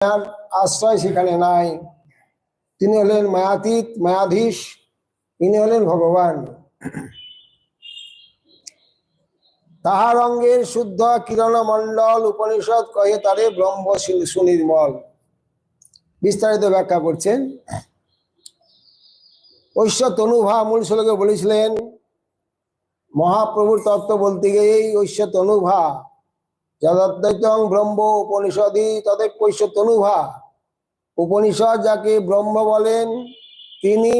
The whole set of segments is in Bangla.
মায়ার আশ্রয় সেখানে নাই। তিনি হলেন মায়াতীত, মায়াধীশ, ইনি হলেন ভগবান। তাহার অঙ্গের শুদ্ধ কিরণ মণ্ডল উপনিষদ কহে তারে ব্রহ্ম সুনির্মল। বিস্তারিত ব্যাখ্যা করছেন। ঐশ্ব তনুভা মূল শ্লোকে বলেছিলেন, মহাপ্রভুর তত্ত্ব বলতে গিয়ে ঐশ্ব তনুভা যদ্বৈতং ব্রহ্ম উপনিষদি তদেব তনুভা। উপনিষদ যাকে ব্রহ্ম বলেন তিনি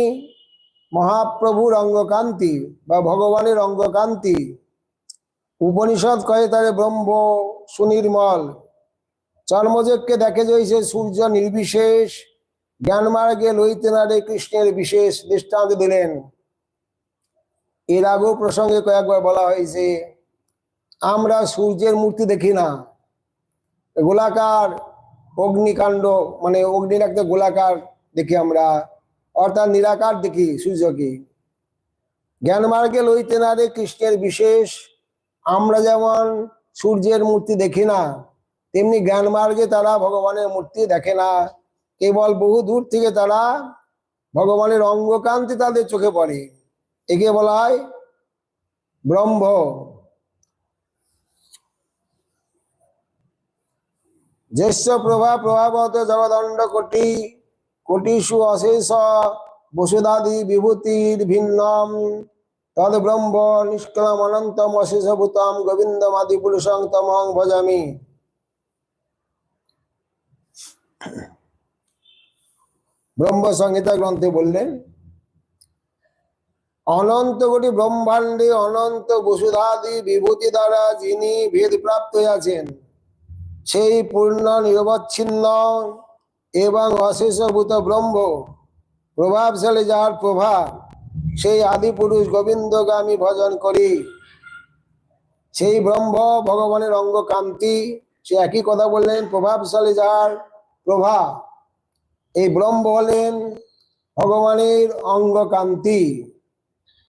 মহাপ্রভুর অঙ্গকান্তি বা ভগবানের অঙ্গকান্তি। উপনিষদ কয়ে তারে ব্রহ্ম সুনির্মল। চর্মযোগকে দেখে যাইছে সূর্য নির্বিশেষ, জ্ঞানমার্গে লইতে না রে কৃষ্ণের বিশেষ দৃষ্টান্ত দিলেন। এর আগেও প্রসঙ্গে কয়েকবার বলা হয়েছে, আমরা সূর্যের মূর্তি দেখি না, গোলাকার অগ্নিকাণ্ড মানে অগ্নির একটা গোলাকার দেখি আমরা, অর্থাৎ নিরাকার দেখি সূর্যকে। জ্ঞানমার্গে লইতে না রে কৃষ্ণের বিশেষ। আমরা যেমন সূর্যের মূর্তি দেখি না, তেমনি জ্ঞানমার্গে তারা ভগবানের মূর্তি দেখে না। কেবল বহু দূর থেকে তারা ভগবানের অঙ্গকান্তি তাদের চোখে পড়ে। একে বলা হয় ব্রহ্ম। জ্যেষ্ঠ প্রভা প্রভাবত জগদণ্ড কোটি কোটিষু অশেষ বসুধাদি বিভূতির ভিন্নম তদ ব্রহ্ম নিষ্কলম অনন্তম অশেষভূতম গোবিন্দম আদি পুরুষং তমং ভজামি। ব্রহ্ম সংহিতা গ্রন্থে বললেন, অনন্ত কোটি ব্রহ্মাণ্ডে অনন্ত বসুধাদি বিভূতি দ্বারা যিনি ভেদ প্রাপ্ত হয়েছেন, সেই পূর্ণ নিরবচ্ছিন্ন এবং অশেষভূত ব্রহ্ম প্রভাবশালী যার প্রভাব, সেই আদি পুরুষ গোবিন্দকে আমি ভজন করি। সেই ব্রহ্ম ভগবানের অঙ্গকান্তি। সে একই কথা বললেন, প্রভাবশালী যার প্রভাব, এই ব্রহ্ম হলেন ভগবানের অঙ্গকান্তি।